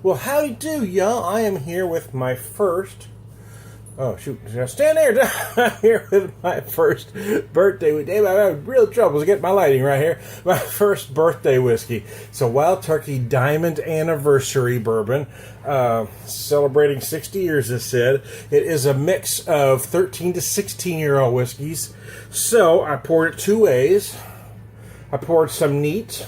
Well, howdy do, y'all. I am here with my first. Oh, shoot. Stand there. I'm here with my first birthday with Dave. I'm having real trouble getting my lighting right here. My first birthday whiskey. It's a Wild Turkey Diamond Anniversary Bourbon. Celebrating 60 years, it said. It is a mix of 13 to 16-year-old whiskeys. So, I poured it two ways. I poured some neat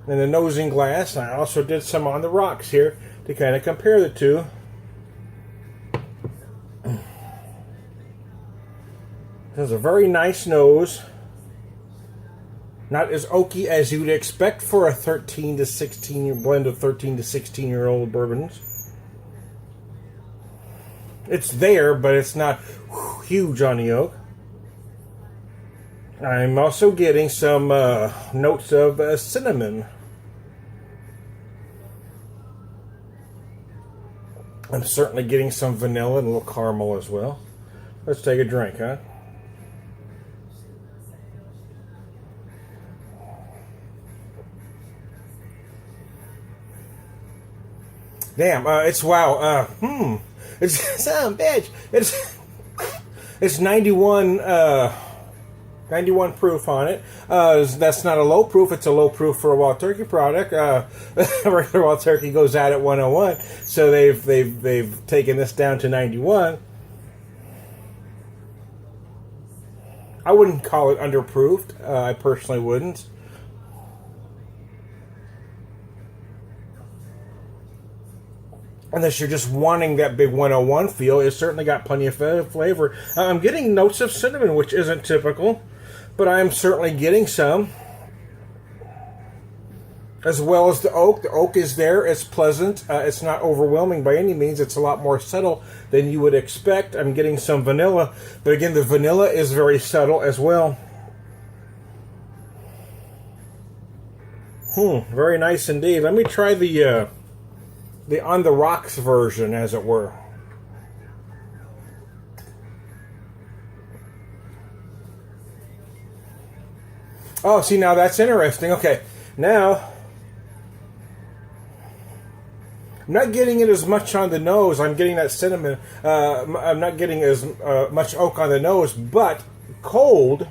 in the nosing glass. I also did some on the rocks here to kind of compare the two. Has a very nice nose. Not as oaky as you'd expect for a 13 to 16 year blend of 13 to 16-year-old bourbons. It's there, but it's not huge on the oak. I'm also getting some notes of cinnamon. I'm certainly getting some vanilla and a little caramel as well. Let's take a drink, huh? Damn, it's wow. It's bitch. It's 91 proof on it. That's not a low proof. It's a low proof for a Wild Turkey product. Regular Wild Turkey goes out at 101, so they've taken this down to 91. I wouldn't call it underproofed. I personally wouldn't. Unless you're just wanting that big 101 feel, it's certainly got plenty of flavor. I'm getting notes of cinnamon, which isn't typical, but I'm certainly getting some. As well as the oak. The oak is there. It's pleasant. It's not overwhelming by any means. It's a lot more subtle than you would expect. I'm getting some vanilla, but again, the vanilla is very subtle as well. Very nice indeed. Let me try the on the rocks version, as it were. Oh, see, now that's interesting. Okay, now I'm not getting it as much on the nose. I'm getting that cinnamon. I'm not getting as much oak on the nose, but cold.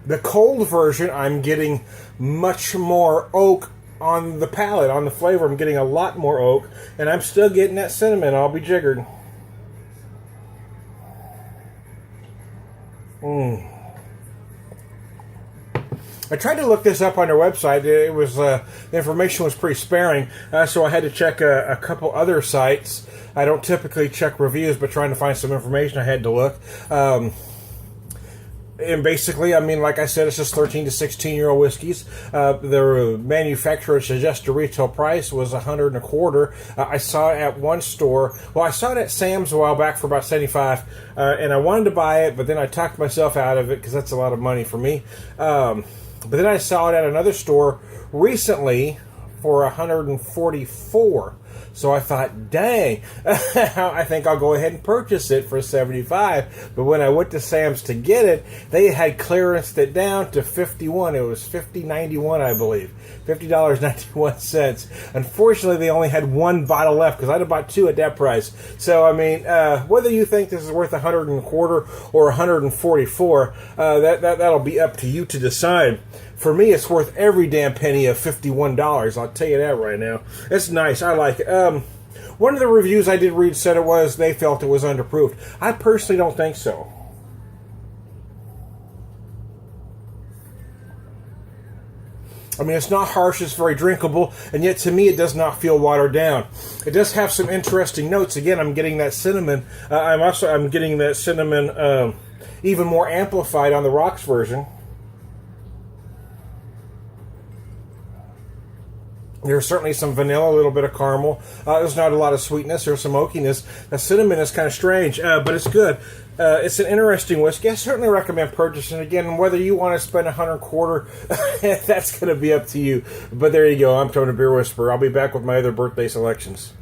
The cold version, I'm getting much more oak on the palate, on the flavor. I'm getting a lot more oak, and I'm still getting that cinnamon. I'll be jiggered. I tried to look this up on their website. It was the information was pretty sparing, so I had to check a couple other sites. I don't typically check reviews, but trying to find some information, I had to look. And basically, I mean, like I said, it's just 13 to 16-year-old whiskeys. The manufacturer suggested the retail price was $100 and $125. I saw it at one store. Well, I saw it at Sam's a while back for about $75, and I wanted to buy it, but then I talked myself out of it because that's a lot of money for me. But then I saw it at another store recently for $144. So I thought, dang, I think I'll go ahead and purchase it for $75. But when I went to Sam's to get it, they had clearanced it down to $51. It was $50.91, I believe. $50.91. Unfortunately, they only had one bottle left because I'd have bought two at that price. So, I mean, whether you think this is worth $100 and a quarter or $144, that'll be up to you to decide. For me, it's worth every damn penny of $51. I'll tell you that right now. It's nice. I like it. One of the reviews I did read said they felt it was underproofed. I personally don't think so. I mean, it's not harsh, it's very drinkable, and yet to me it does not feel watered down. It does have some interesting notes. Again, I'm getting that cinnamon. I'm getting that cinnamon even more amplified on the rocks version. There's certainly some vanilla, a little bit of caramel. There's not a lot of sweetness. There's some oakiness. The cinnamon is kind of strange, but it's good. It's an interesting whiskey. I certainly recommend purchasing. Again, whether you want to spend $100 and a quarter, that's going to be up to you. But there you go. I'm Tony Beer Whisperer. I'll be back with my other birthday selections.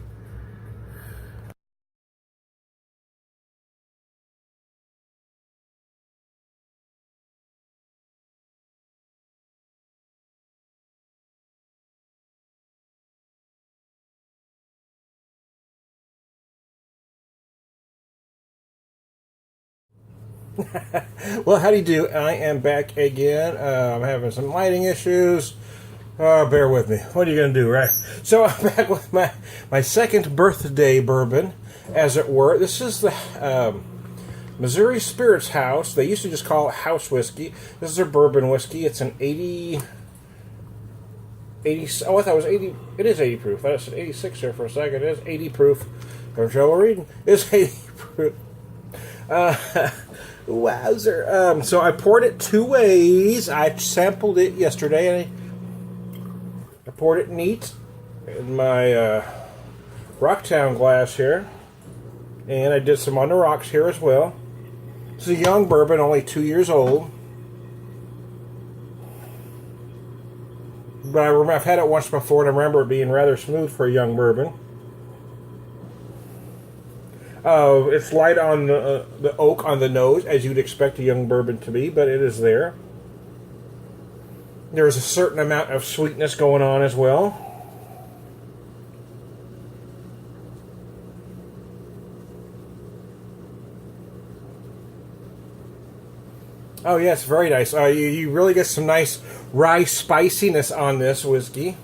Well, how do you do? I am back again. I'm having some lighting issues. Bear with me. What are you going to do, right? So I'm back with my second birthday bourbon, as it were. This is the Missouri Spirits House. They used to just call it house whiskey. This is their bourbon whiskey. It's an 80... oh, I thought it was 80. It is 80 proof. I said 86 there for a second. It is 80 proof. Don't trouble reading. It's 80 proof. Wowzer. So I poured it two ways. I sampled it yesterday. And I poured it neat in my Rocktown glass here. And I did some on the rocks here as well. It's a young bourbon, only 2 years old. But I've had it once before, and I remember it being rather smooth for a young bourbon. It's light on the oak on the nose, as you'd expect a young bourbon to be, but it is there. There's a certain amount of sweetness going on as well. Oh, yes, very nice. You really get some nice rye spiciness on this whiskey.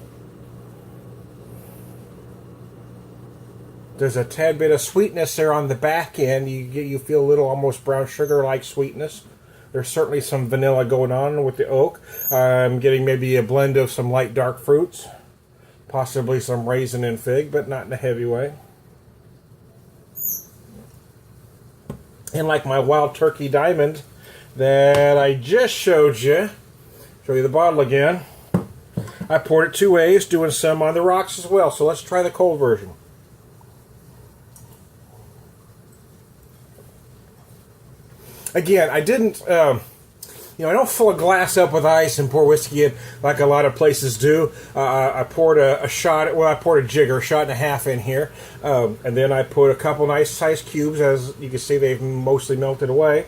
There's a tad bit of sweetness there on the back end. You feel a little almost brown sugar-like sweetness. There's certainly some vanilla going on with the oak. I'm getting maybe a blend of some light dark fruits. Possibly some raisin and fig, but not in a heavy way. And like my Wild Turkey Diamond that I just showed you. Show you the bottle again. I poured it two ways, doing some on the rocks as well. So let's try the cold version. Again, I didn't, I don't fill a glass up with ice and pour whiskey in like a lot of places do. I poured a shot, well, I poured a jigger, a shot and a half in here. And then I put a couple nice size cubes. As you can see, they've mostly melted away.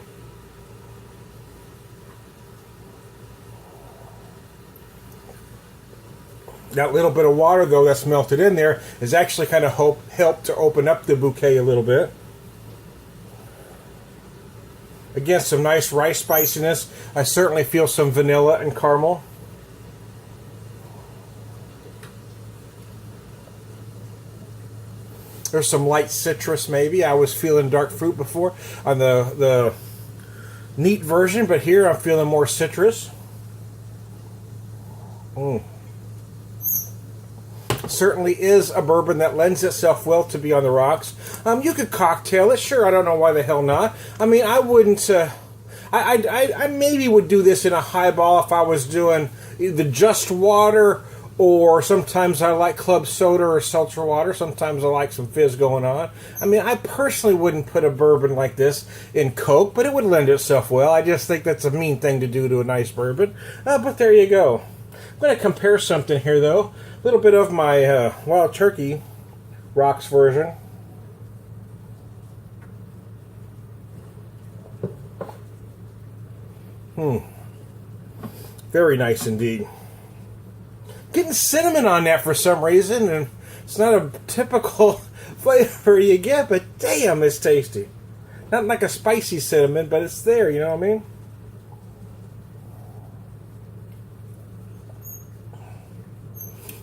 That little bit of water, though, that's melted in there is actually kind of helped to open up the bouquet a little bit. Again, some nice rice spiciness. I certainly feel some vanilla and caramel. There's some light citrus, maybe. I was feeling dark fruit before on the neat version, but here I'm feeling more citrus. Certainly is a bourbon that lends itself well to be on the rocks. You could cocktail it, sure. I don't know why the hell not. I mean, I wouldn't. I maybe would do this in a highball if I was doing the just water, or sometimes I like club soda or seltzer water. Sometimes I like some fizz going on. I mean, I personally wouldn't put a bourbon like this in Coke, but it would lend itself well. I just think that's a mean thing to do to a nice bourbon. But there you go. I'm going to compare something here, though. A little bit of my Wild Turkey Rocks version. Very nice indeed. Getting cinnamon on that for some reason, and it's not a typical flavor you get, but damn, it's tasty. Not like a spicy cinnamon, but it's there, you know what I mean?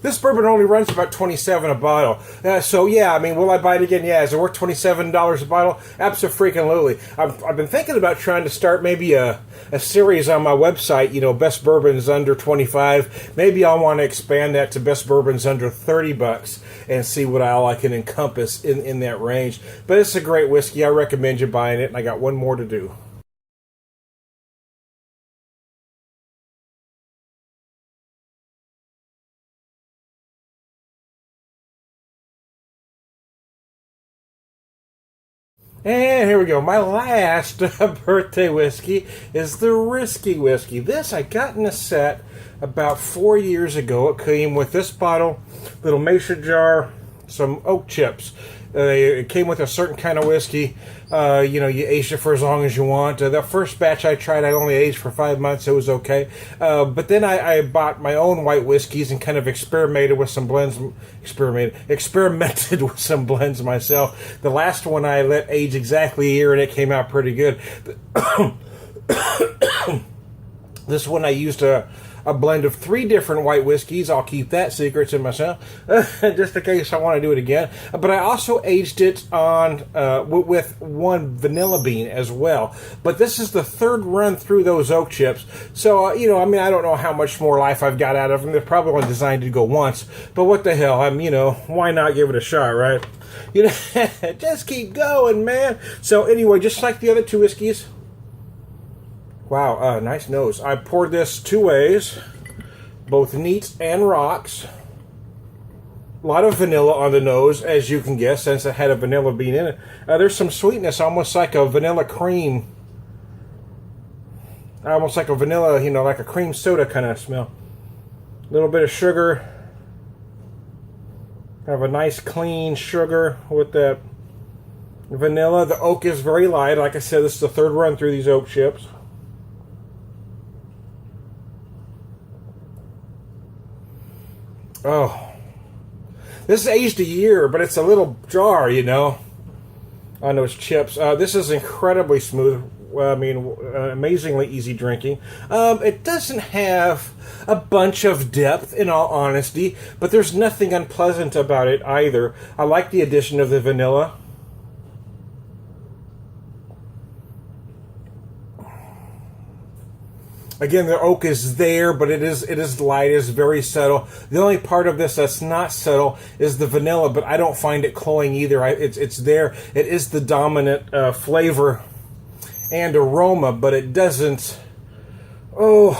This bourbon only runs about $27 a bottle. So, yeah, I mean, will I buy it again? Yeah. Is it worth $27 a bottle? Absolutely. I've been thinking about trying to start maybe a series on my website, best bourbons under 25. Maybe I'll want to expand that to best bourbons under $30 and see what all I can encompass in that range. But it's a great whiskey. I recommend you buying it, and I got one more to do. And here we go. My last birthday whiskey is the Risky Whiskey. This I got in a set about 4 years ago. It came with this bottle, little mason jar, some oak chips. It came with a certain kind of whiskey. You know, you age it for as long as you want. The first batch I tried, I only aged for 5 months. It was okay. But then I bought my own white whiskeys and kind of experimented with some blends. Experimented with some blends myself. The last one I let age exactly a year, and it came out pretty good. This one I used a blend of 3 different white whiskeys. I'll keep that secret to myself, just in case I want to do it again. But I also aged it on with 1 vanilla bean as well. But this is the 3rd run through those oak chips. So, you know, I mean, I don't know how much more life I've got out of them. They're probably only designed to go once. But what the hell? You know, why not give it a shot, right? You know, just keep going, man. So anyway, just like the other 2 whiskeys. Wow, nice nose. I poured this 2 ways, both neat and rocks. A lot of vanilla on the nose, as you can guess, since it had a vanilla bean in it. There's some sweetness, almost like a vanilla cream. Almost like a vanilla, you know, like a cream soda kind of smell. A little bit of sugar. Have a nice clean sugar with that vanilla. The oak is very light. Like I said, this is the 3rd run through these oak chips. Oh, this is aged a year, but it's a little jar, you know, on those chips. This is incredibly smooth. I mean, amazingly easy drinking. It doesn't have a bunch of depth, in all honesty, but there's nothing unpleasant about it either. I like the addition of the vanilla. Again, the oak is there, but it is light, it is very subtle. The only part of this that's not subtle is the vanilla, but I don't find it cloying either. It's there. It is the dominant flavor and aroma, but it doesn't... Oh,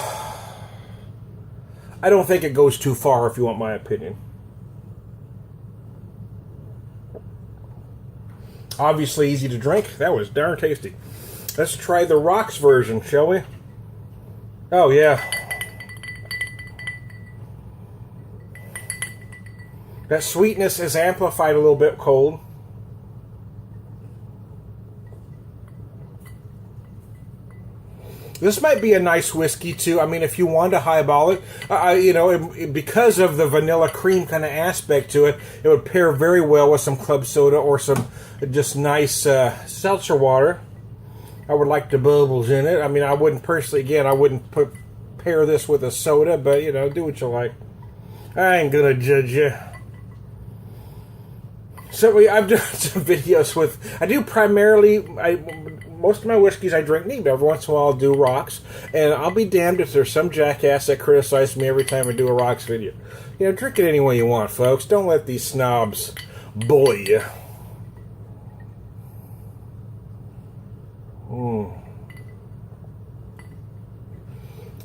I don't think it goes too far, if you want my opinion. Obviously easy to drink. That was darn tasty. Let's try the rocks version, shall we? Oh, yeah. That sweetness is amplified a little bit cold. This might be a nice whiskey, too. I mean, if you want to highball it, you know, because of the vanilla cream kind of aspect to it, it would pair very well with some club soda or some just nice seltzer water. I would like the bubbles in it. I mean, I wouldn't personally, again, I wouldn't pair this with a soda, but, you know, do what you like. I ain't gonna judge you. So I've done some videos with, I do primarily, most of my whiskeys I drink neat, but every once in a while I'll do rocks, and I'll be damned if there's some jackass that criticizes me every time I do a rocks video. You know, drink it any way you want, folks. Don't let these snobs bully you.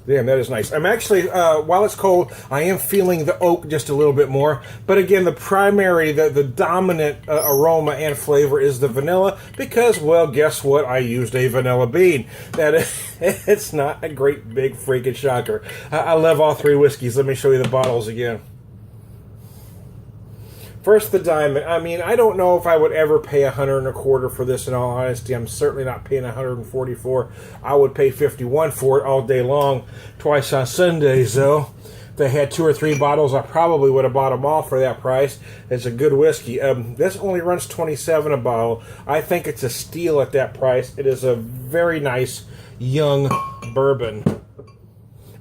Damn, that is nice. I'm actually, while it's cold, I am feeling the oak just a little bit more. But again, the primary, the dominant aroma and flavor is the vanilla because, well, guess what? I used a vanilla bean. It's not a great big freaking shocker. I love all 3 whiskeys. Let me show you the bottles again. First, the diamond. I mean, I don't know if I would ever pay $125 for this. In all honesty, I'm certainly not paying $144. I would pay $51 for it all day long, twice on Sundays. Though, if they had 2 or 3 bottles, I probably would have bought them all for that price. It's a good whiskey. This only runs $27 a bottle. I think it's a steal at that price. It is a very nice young bourbon,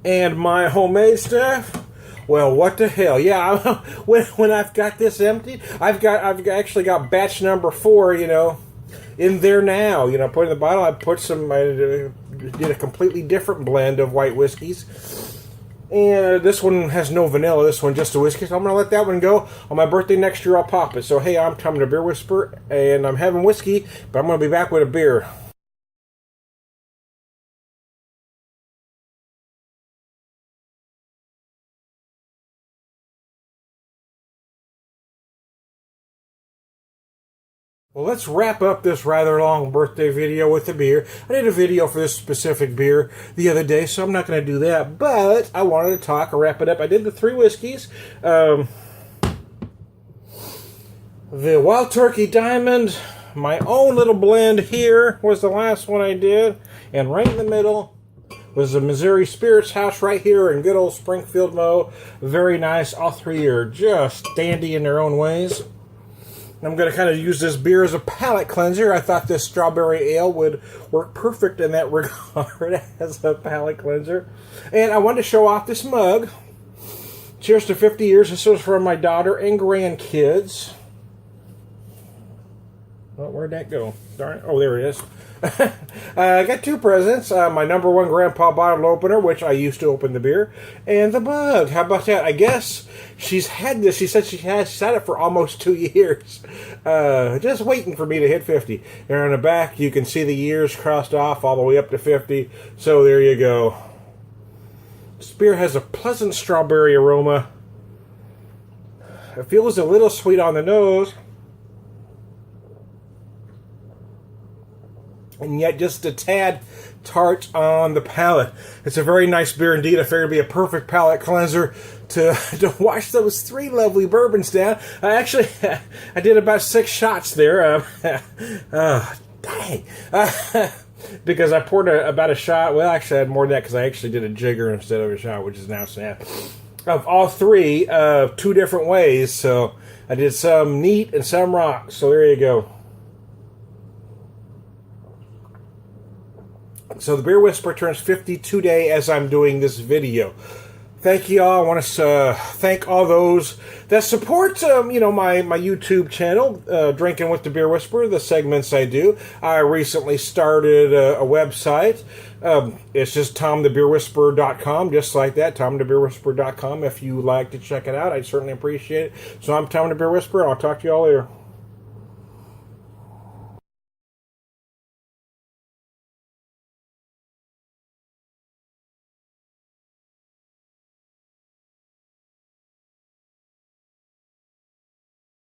and my homemade stuff. Well, what the hell? Yeah, when I've got this empty, I've actually got batch number 4, you know, in there now. You know, put in the bottle. I did a completely different blend of white whiskeys, and this one has no vanilla. This one just a whiskey. So I'm gonna let that one go. On my birthday next year, I'll pop it. So hey, I'm Tom the Beer Whisperer, and I'm having whiskey, but I'm gonna be back with a beer. Well, let's wrap up this rather long birthday video with a beer. I did a video for this specific beer the other day, so I'm not going to do that. But I wanted to wrap it up. I did the 3 whiskeys. The Wild Turkey Diamond, my own little blend here, was the last one I did. And right in the middle was the Missouri Spirits House right here in good old Springfield, Mo. Very nice. All three are just dandy in their own ways. I'm going to kind of use this beer as a palate cleanser. I thought this strawberry ale would work perfect in that regard as a palate cleanser. And I wanted to show off this mug. Cheers to 50 years. This was from my daughter and grandkids. Oh, where'd that go? Darn it. Oh, there it is. I got two presents. My number one grandpa bottle opener, which I used to open the beer, and the mug. How about that? I guess she's had this. She said she's had it for almost 2 years. Just waiting for me to hit 50. And on the back, you can see the years crossed off all the way up to 50. So there you go. This beer has a pleasant strawberry aroma. It feels a little sweet on the nose, and yet just a tad tart on the palate. It's a very nice beer indeed. I figured it'd be a perfect palate cleanser to wash those three lovely bourbons down. I did about 6 shots there. Dang. Because I poured about a shot. Well, actually I had more than that because I actually did a jigger instead of a shot, which is now sad. Of all three, 2 different ways. So I did some neat and some rocks. So there you go. So the Beer Whisperer turns 50 today as I'm doing this video. Thank you all. I want to thank all those that support, my YouTube channel, Drinking with the Beer Whisperer, the segments I do. I recently started a website. It's just TomTheBeerWhisperer.com, just like that, TomTheBeerWhisperer.com. If you like to check it out, I'd certainly appreciate it. So I'm Tom the Beer Whisperer. I'll talk to you all later.